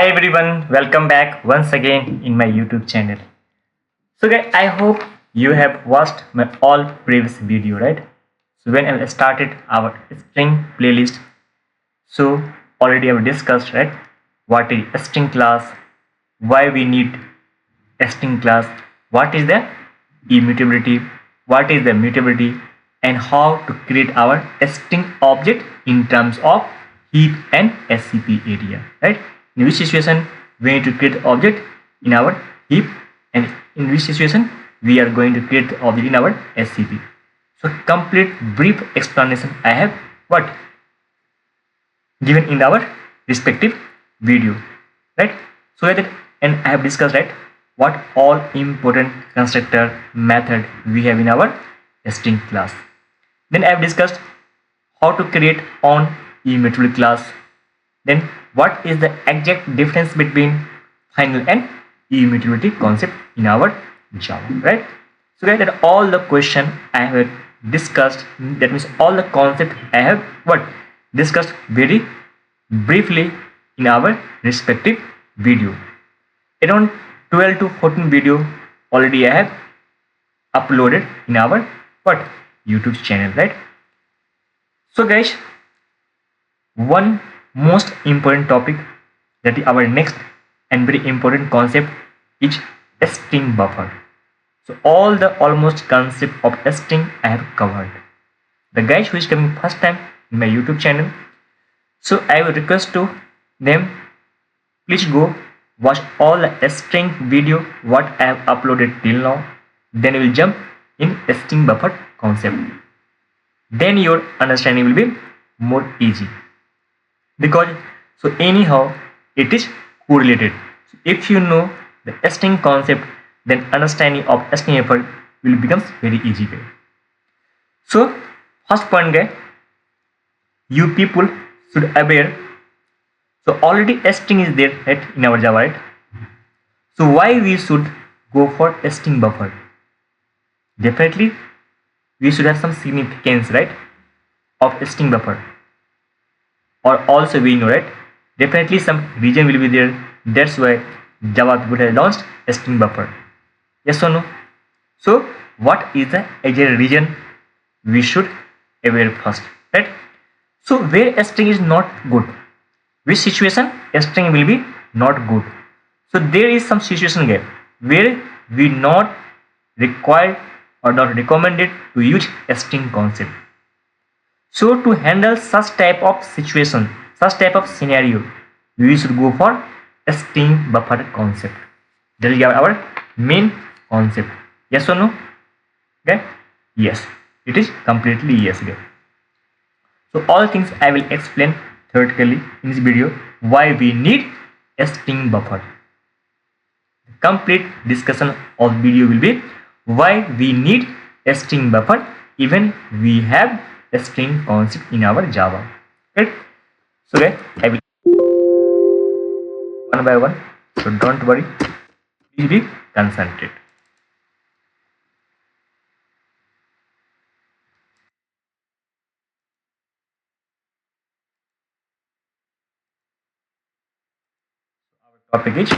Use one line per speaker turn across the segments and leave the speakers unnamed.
Hi everyone, welcome back once again in my YouTube channel. So guys, I hope you have watched my all previous video, right? So when I started our string playlist, so already I've discussed, right? What is a string class, why we need a string class, what is the immutability, what is the mutability, and how to create our string object in terms of heap and SCP area, right? In which situation we need to create object in our heap, and in which situation we are going to create the object in our SCP. So complete brief explanation I have what given in our respective video, right? So that, and I have discussed, right, what all important constructor method we have in our string class. Then I have discussed how to create on immutable class. Then what is the exact difference between final and immutability concept in our Java, right? So guys, that all the question I have discussed, that means all the concept I have what discussed very briefly in our respective video. Around 12 to 14 video already I have uploaded in our what YouTube channel, right? So guys, one most important topic, that is our next and very important concept, is string buffer. So all the almost concept of string I have covered. The guys who is coming first time in my YouTube channel, so I will request to them, please go watch all the string video what I have uploaded till now. Then you will jump in string buffer concept. Then your understanding will be more easy, because so anyhow it is correlated. So if you know the string concept, then understanding of string effort will become very easy. So first point, guys, you people should aware. So already a string is there, right, in our Java, right? So why we should go for a string buffer? Definitely we should have some significance, right, of a string buffer. Or also we know, right, definitely some region will be there. That's why Java people have launched a string buffer. Yes or no? So what is the exact region we should aware first, right? So where a string is not good, which situation a string will be not good. So there is some situation here where we not required or not recommended to use a string concept. So to handle such type of situation, such type of scenario, we should go for a string buffer concept. That is our main concept. Yes or no? Okay? Yes. It is completely yes. Okay? So all things I will explain theoretically in this video, why we need a string buffer. The complete discussion of video will be why we need a string buffer even we have a string concept in our Java. Right? So guys, I will one by one. So don't worry. Please be concentrated. Topic is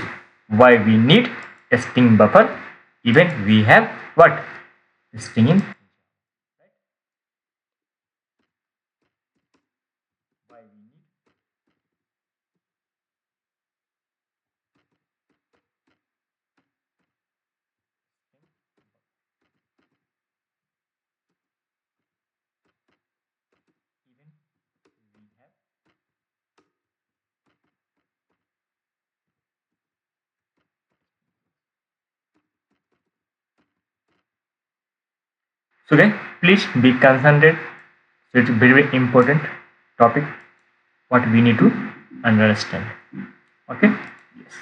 why we need a string buffer even we have what string in. Why we need even we have. So then please be concentrated. So it's a very important topic what we need to understand. Okay? Yes.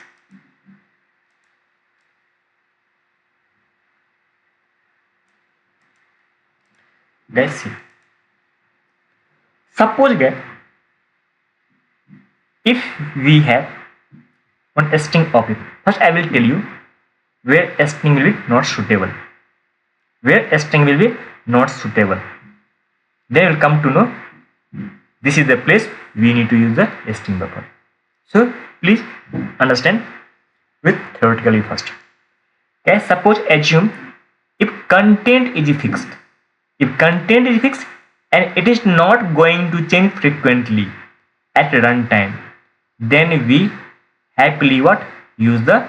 Guys, see. Suppose guys, if we have one string object, first I will tell you where a string will be not suitable. Where a string will be not suitable. Then you will come to know this is the place we need to use the string buffer. So please understand with theoretically first. Okay, suppose assume if content is fixed. If content is fixed and it is not going to change frequently at runtime, then we happily what? Use the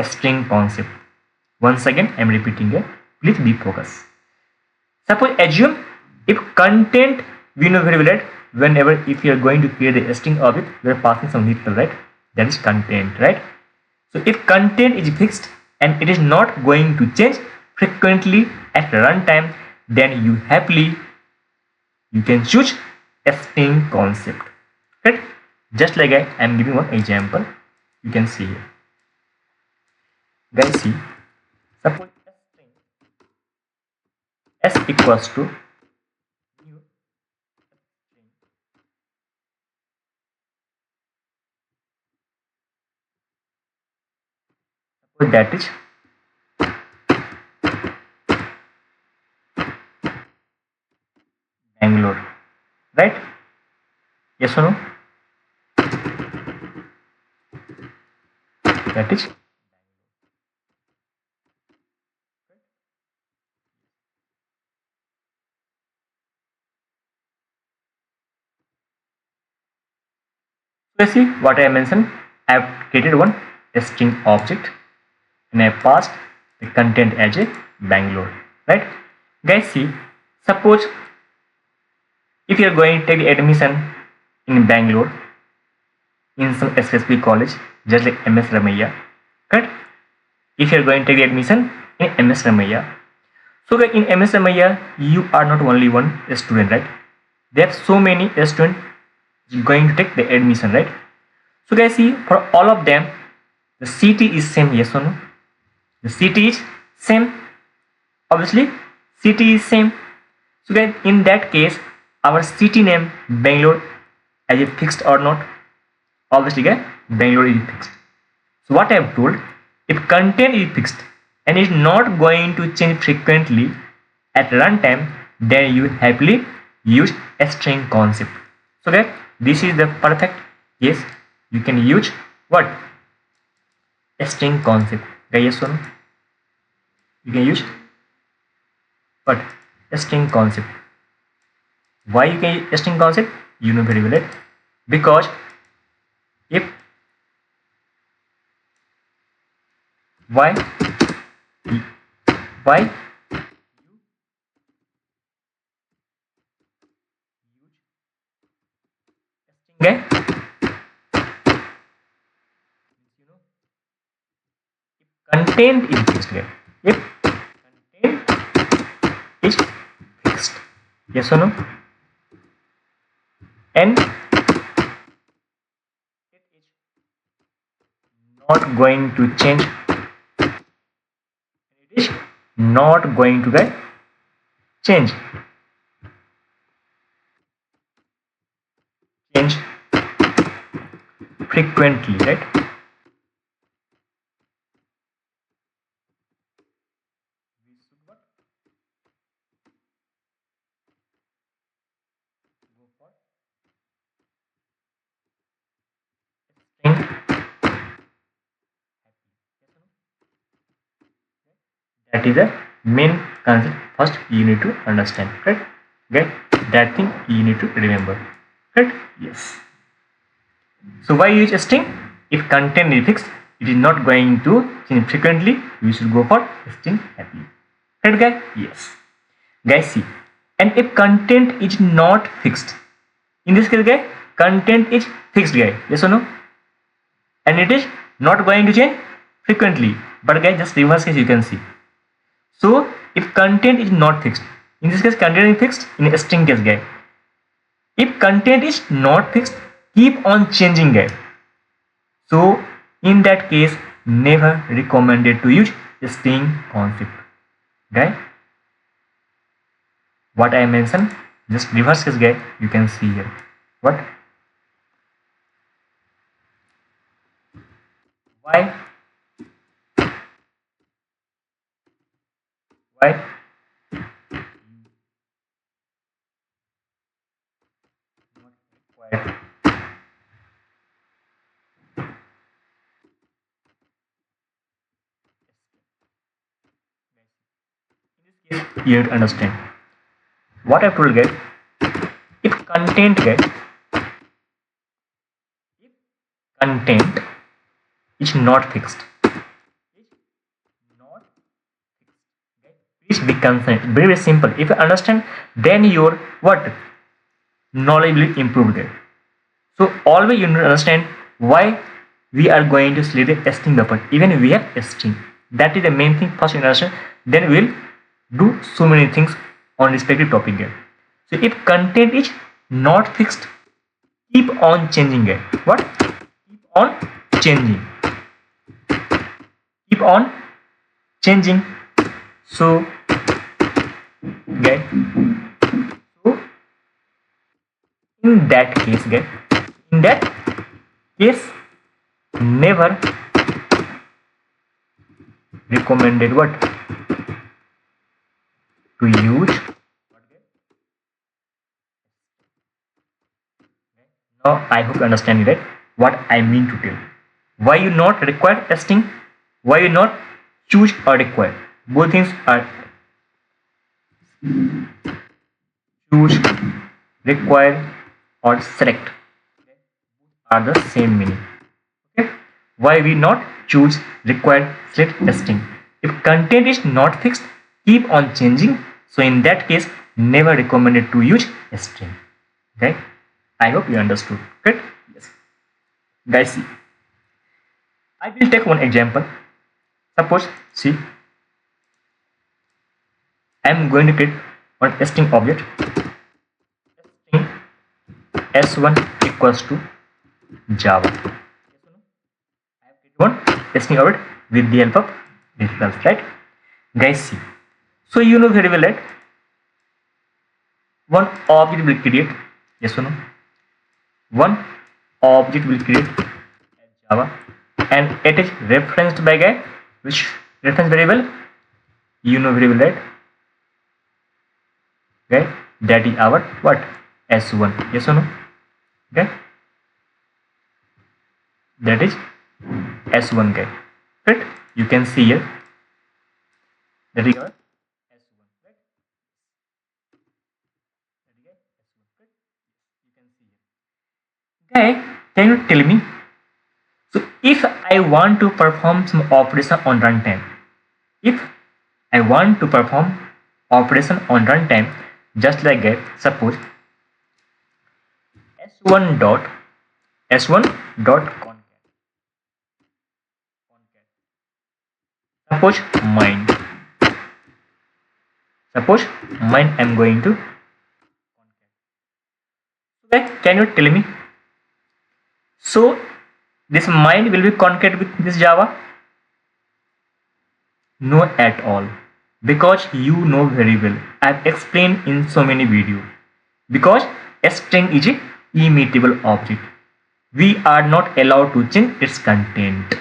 string concept. Once again, I am repeating it. Please be focused. Suppose assume if content, we know very well that whenever if you are going to create a string object, we are passing some literal, right? That is content, right? So if content is fixed and it is not going to change frequently at runtime, then you can choose a string concept, right? Just like I am giving one example, you can see here. Guys, see, suppose a string s equals to new string. Suppose that is Bangalore, right? Yes or no? That is. So see what I mentioned. I have created one string object and I passed the content as a Bangalore, right? Guys, see, suppose if you are going to take admission in Bangalore in some specific college, just like MS Ramaiah, correct? If you are going to take admission in MS Ramaiah, so in MS Ramaiah, you are not only one student, right? There are so many students going to take the admission, right? So guys, see, for all of them, the city is same, yes or no? The city is same. Obviously, city is same. So guys, in that case, our city name Bangalore is it fixed or not? Obviously, guys, Bangalore is fixed. So what I have told, if content is fixed and is not going to change frequently at runtime, then you happily use a string concept. So guys, this is the perfect case. You can use what? A string concept. Guys, yes or no? You can use what? A string concept. Why you can use a string concept? You know very well it. Because if why okay? Content is fixed here. If content is fixed, yes or no? And it is not going to change. It is not going to get change frequently, right? That is the main concept. First, you need to understand, right? Get that thing you need to remember, right? Yes. So why use a string? If content is fixed, it is not going to change frequently. We should go for string happily, right, guys? Yes. Guys, see, and if content is not fixed, in this case, guys, content is fixed, guys. Yes or no? And it is not going to change frequently. But guys, just reverse case you can see. So if content is not fixed, in this case content is fixed in a string case, guys. If content is not fixed, keep on changing, guys. So in that case, never recommended to use a string concept, guys. What I mentioned, just reverse case, guys. You can see here. What? Why? Why? Not required. you need to understand what I told, guys. If content, guys, if content is not fixed, please be concerned. Very, very simple. If you understand, then your what knowledge will improve there. So always you need to understand why we are going to select the string buffer. Even we have a string. That is the main thing. First you understand. Then we will do so many things on respective topic here. So if content is not fixed, keep on changing it. What? Keep on changing. Keep on changing. So, guys, so in that case, guys, never recommended what to use. Now I hope you understand it, what I mean to tell. Why you not require testing? Why you not choose or require? Both things are choose, require or select are the same meaning. Okay? Why we not choose, require, select, testing? If content is not fixed, keep on changing. So in that case, never recommended to use a string. Okay? I hope you understood. Good? Yes. Guys, see. I will take one example. Suppose, see, I am going to create one string object. String s1 equals to Java. I have created one string object with the help of difference, right? Guys, see. So you know very well that one object will create, yes or no? One object will create Java, and it is referenced by guy, which reference variable, you know very well that. Okay, that is our what? S1, yes or no? Okay, that is S1 guy, right? You can see here that is our S1, right? That is S1, right? You can see here. Okay, can you tell me? So if I want to perform some operation on runtime, if I want to perform operation on runtime, just like that, suppose s1 dot concat. Suppose mine I'm going to concat. Okay, can you tell me? So this mine will be concat with this Java? No at all. Because you know very well, I have explained in so many videos. Because a string is an immutable object. We are not allowed to change its content.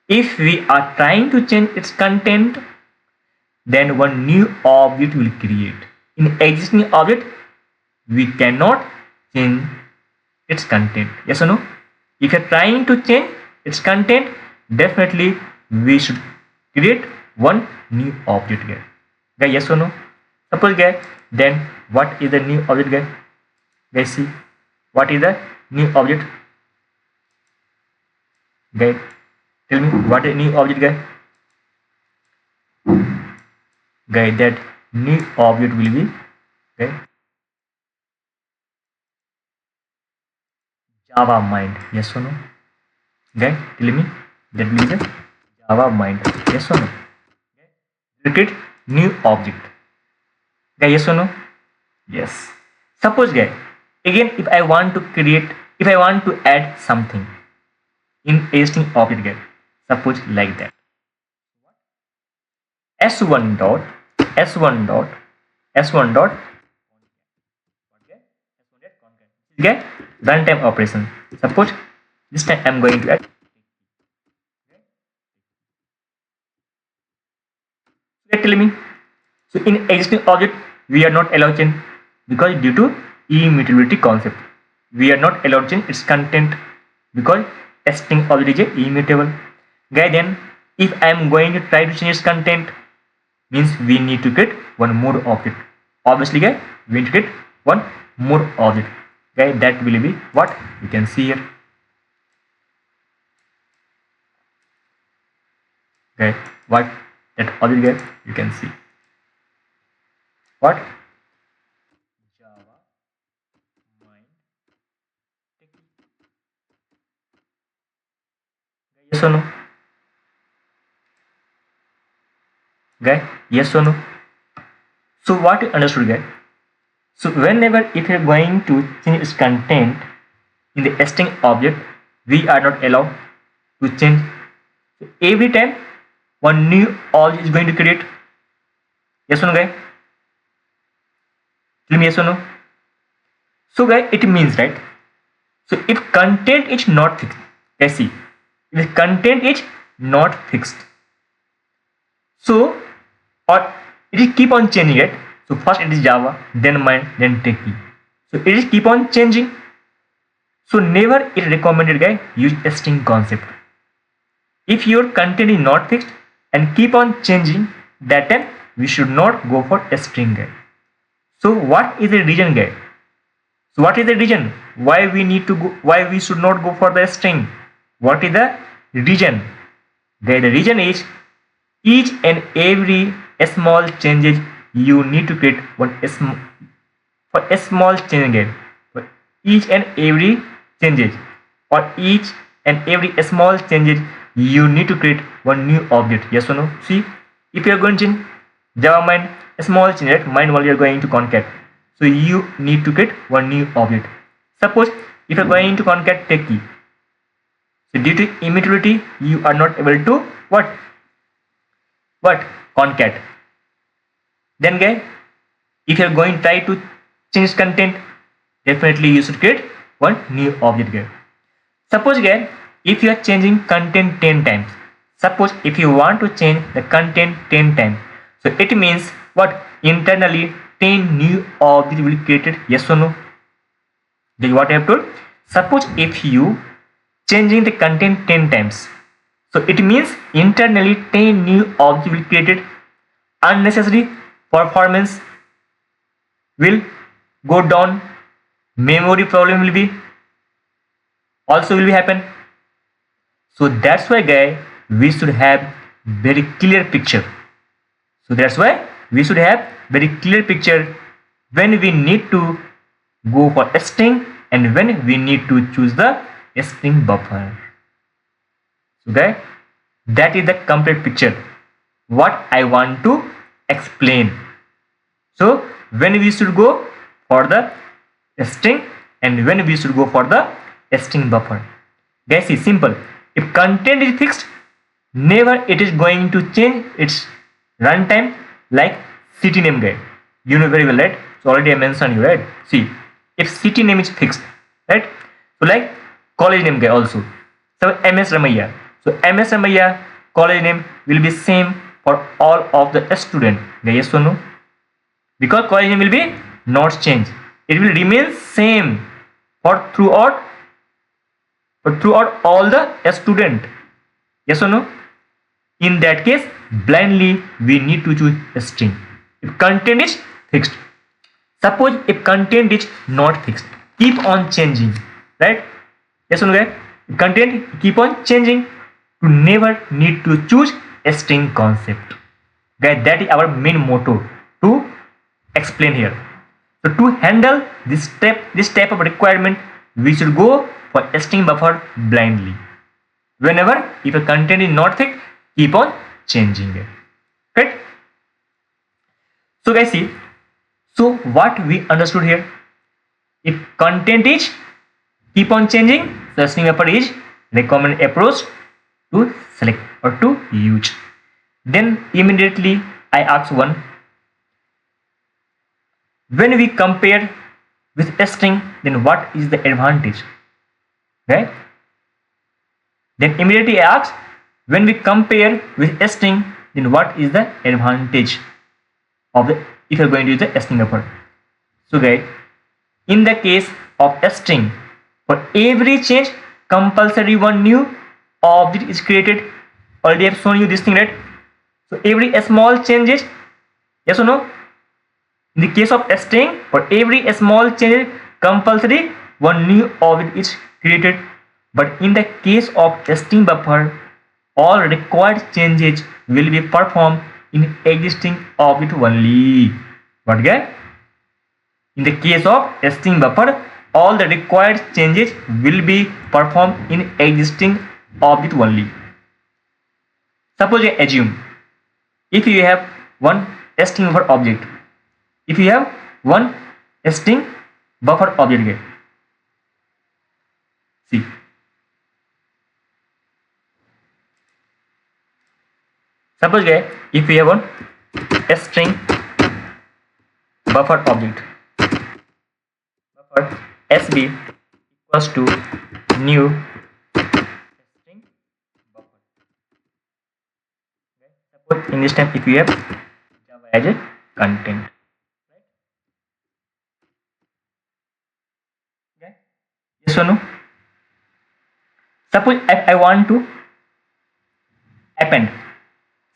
If we are trying to change its content, then one new object will create. In existing object, we cannot change its content. Yes or no? If you are trying to change its content, definitely we should create one new object here. Guys, yes or no? Suppose guys, then what is the new object guys? Guys, see, what is the new object? Guys, tell me what is new object guys? Guys, that new object will be okay, Java mind. Yes or no? Guys, tell me that will be the Java mind. Yes or no? Okay. Create new object. Guys, yes or no? Yes. Suppose guys, again if I want to add something in existing object guys, suppose like that. S1 dot okay, runtime operation. Suppose this time I'm going to add. Okay, tell me. So in existing object we are not allowed change because due to immutability concept. We are not allowed change its content because a string object is immutable. Guys, then if I am going to try to change its content, means we need to create one more object. Obviously guys, we need to create one more object. Okay, that will be what you can see here. Okay, what that object guys, you can see what Java mind. Yes or no? Guys, yes or no? So what you understood guys? So whenever if you're going to change its content in the string object, we are not allowed to change. So every time one new object is going to create. Yes or no guys? Tell me yes or no? So guys, it means right. So if content is not fixed, let's see. If content is not fixed, so or it is keep on changing it. So first it is Java, then mind, then techie. So it is keep on changing. So never it recommended guys use a string concept. If your content is not fixed and keep on changing, that time we should not go for a string guys. So what is the reason guys? So what is the reason why we need to go? Why we should not go for the string? What is the reason? The reason is each and every small changes you need to create one for a small change again. For each and every changes or each and every small changes you need to create one new object. Yes or no? See, if you are going to change Java mind a small change, right? Mind while you are going to concat. So you need to create one new object. Suppose if you are going to concat techie. So due to immaturity, you are not able to what concat. Then guys, if you are going to try to change content, definitely you should create one new object guys. Suppose guys, if you are changing content 10 times, suppose if you want to change the content 10 times, so it means what internally 10 new objects will be created. Yes or no? Then what I have told, suppose if you changing the content 10 times, so it means internally 10 new objects will be created. Unnecessary performance will go down, memory problem will be happen. So that's why guys, we should have very clear picture. So that's why we should have very clear picture when we need to go for a string and when we need to choose the string buffer. So guys, that is the complete picture what I want to explain. So when we should go for the string and when we should go for the string buffer. Guys, it's simple. If content is fixed, never it is going to change its runtime like city name guy. You know very well, right? So already I mentioned you, right? See, if city name is fixed, right? So like college name guy also. So MS Ramaiya. So MS Ramaiya college name will be same for all of the student. Yes or no? Because college name will be not change. It will remain same for throughout all the student. Yes or no? In that case, blindly we need to choose a string. If content is fixed. Suppose if content is not fixed, keep on changing, right? Yes or no guys? Content keep on changing, to never need to choose a string concept. Guys, that is our main motto to explain here. So to handle this type of requirement, we should go for a string buffer blindly. Whenever if a content is not fixed, keep on changing it. Right? So guys, see. So what we understood here? If content is keep on changing, the string buffer is recommended approach to select or to use. Then immediately I ask one. When we compare with a string, then what is the advantage? Right? Then immediately I ask, when we compare with a string, then what is the advantage of the if you are going to use the string buffer? So guys, in the case of a string, for every change, compulsory one new object is created. Already I have shown you this thing, right? So every small changes, Yes or no? In the case of a string, for every small change, compulsory one new object is created. But in the case of a string buffer, all required changes will be performed in existing object only. What guy? In the case of a string buffer, all the required changes will be performed in existing object only. Suppose I assume if you have one string buffer object, if you have one string buffer object here, see, suppose guys, if you have one string buffer object, buffer sb equals to new string buffer. Okay. Suppose in this time if you have Java as a content, right? Okay. Yes or no? Suppose if I want to append,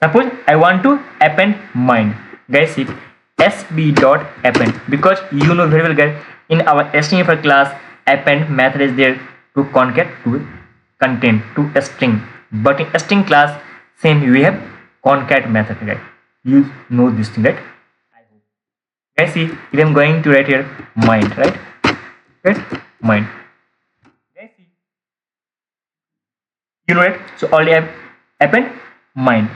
suppose I want to append mine, guys, see sb dot append, because you know very well guys, in our StringBuffer class append method is there to concat to content to a string, but in a string class same we have concat method, guys. You know this thing, right? I hope. Guys, see if I'm going to write here mine, right? Mine. Guys, see, you know it. So already I have append mine.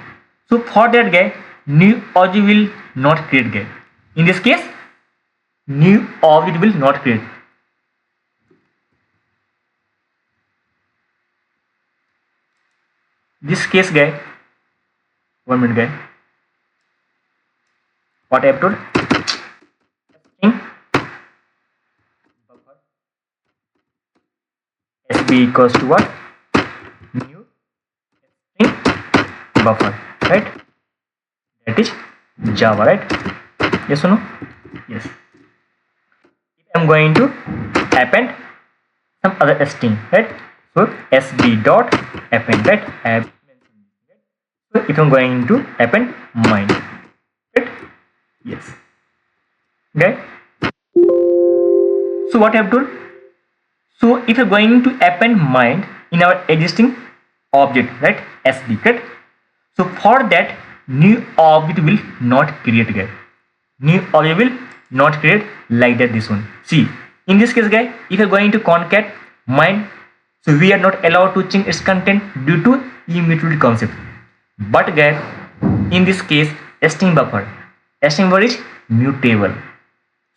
So for that guy, new object will not create guy. In this case, new object will not create. This case guy, 1 minute guy. What I have told? String buffer sb equals to what? New string buffer, right? That is Java, right? Yes or no? Yes. If I am going to append some other string, right? So sb dot append, right? I have mentioned this, right? So if I am going to append mine, right? Yes. Okay. So what I have told? So if you are going to append mine in our existing object, right? sb, right? So for that, new object will not create, guys. New object will not create like that. This one. See, in this case, guys, if you're going to concat mine, so we are not allowed to change its content due to immutability concept. But guys, in this case, string buffer is mutable.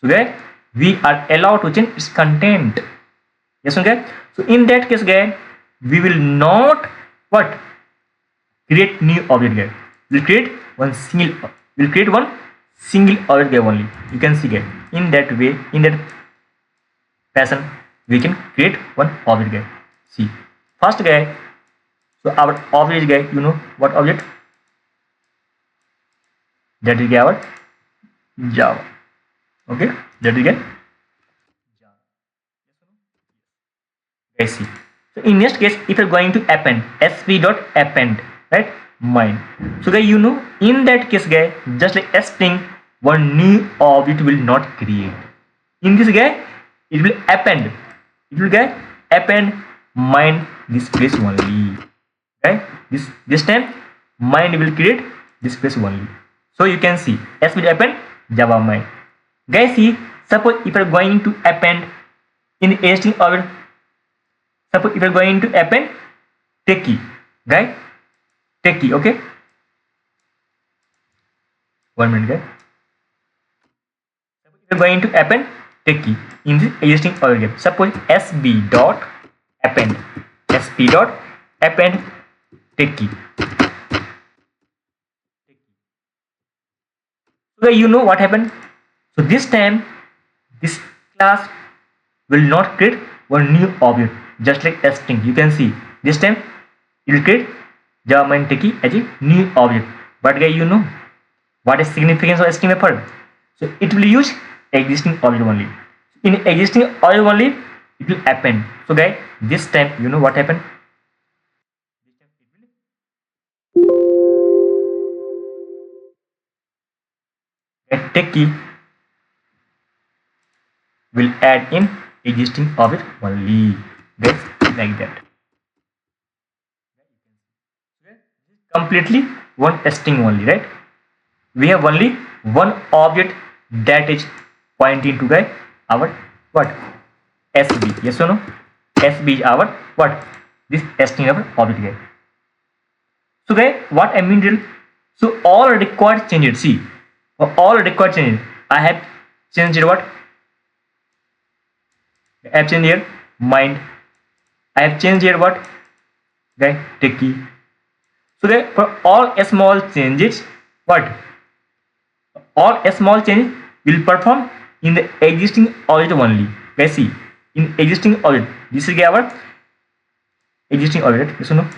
So guys, we are allowed to change its content. Yes, okay. So in that case, guys, we will not what? Create new object guy. We'll create one single object guy only. You can see guy. In that way, in that fashion, we can create one object guy. See, first guy. So our object guy, you know what object? That is our Java. Okay, that is Java. Guys, see. So in next case, if you're going to append sp dot append, right, mine. So guys, you know in that case guy, just like a string, one new object will not create. In this guy, it will append. It will get append mine this place only. Right? This time mine will create this place only. So you can see s will append Java mine. Guys, see, suppose if you're going to append in the string object, suppose if you're going to append techie, right? Techie, okay? 1 minute, guys. Suppose if you're going to append techie in the existing object, suppose sb dot append techie. So you know what happened? So this time this class will not create one new object, just like a string. You can see this time it will create Java main techie as a new object. But guys, you know what is significance of string method? So it will use existing object only. In existing object only it will append. So guys, this time you know what happened? take key will add in existing object only. Guys, like that. Completely one string only, right? We have only one object that is pointing to guys our what? SB. Yes or no? SB is our what? This string our object guys. So guys, what I mean is, so all required changes. See, for all required changes, I have changed what? I have changed here mind. I have changed here what? Guys, take key. So guys, for all small changes, what? All small changes will perform in the existing object only. Guys, see, in existing object, this is our existing object. Yes or no?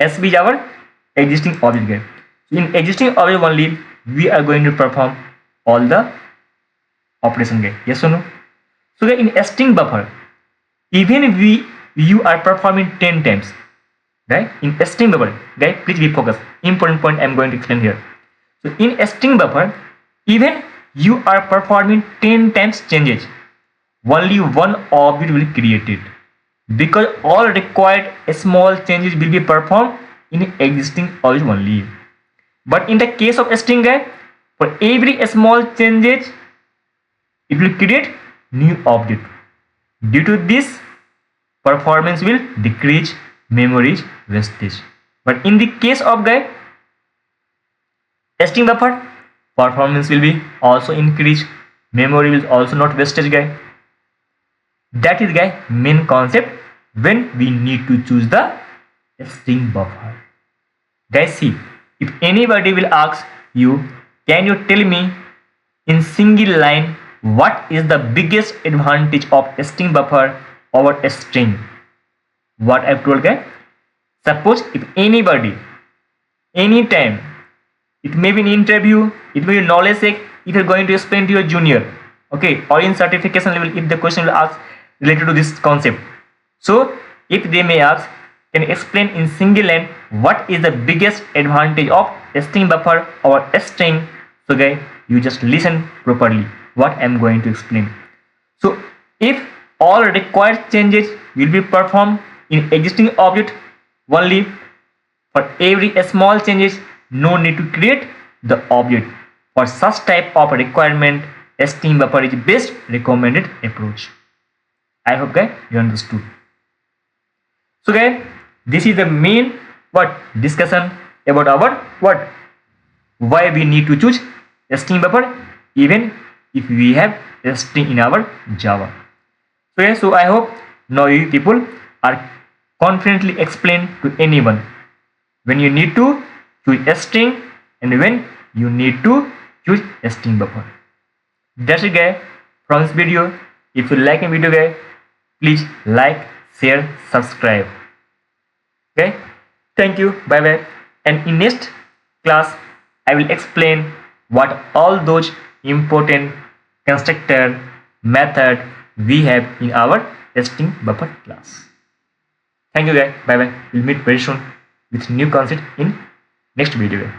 SB is our existing object guys. So in existing object only, we are going to perform all the operation guys. Yes or no? So guys, in string buffer, even if you are performing 10 times, right? In string buffer, guys, please be focused. Important point I am going to explain here. So in string buffer, even you are performing 10 times changes, only one object will be created, because all required small changes will be performed in existing object only. But in the case of string guy, for every small changes, it will create new object. Due to this, performance will decrease, memory wastage. But in the case of guy string buffer, performance will be also increased, memory will also not wastage guy. That is guy main concept when we need to choose the string buffer. Guys, see, if anybody will ask you, can you tell me in single line what is the biggest advantage of string buffer over a string? What I've told guys, suppose if anybody, anytime, it may be in interview, it may be knowledge check, if you're going to explain to your junior, okay, or in certification level, if the question will ask related to this concept. So if they may ask, can you explain in single line what is the biggest advantage of string buffer or string? So guys, you just listen properly what I am going to explain. So if all required changes will be performed in existing object only, for every small changes, no need to create the object. For such type of requirement, string buffer is best recommended approach. I hope guys you understood. So guys, this is the main what discussion about our what, why we need to choose string buffer even if we have a string in our Java. So guys, so I hope now you people are confidently explain to anyone when you need to choose a string and when you need to choose a string buffer. That's it guys from this video. If you like a video guys, please like, share, subscribe. Okay, thank you, bye bye. And in next class I will explain what all those important constructor method we have in our string buffer class. Thank you guys, bye bye. We'll meet very soon with new concept in next video.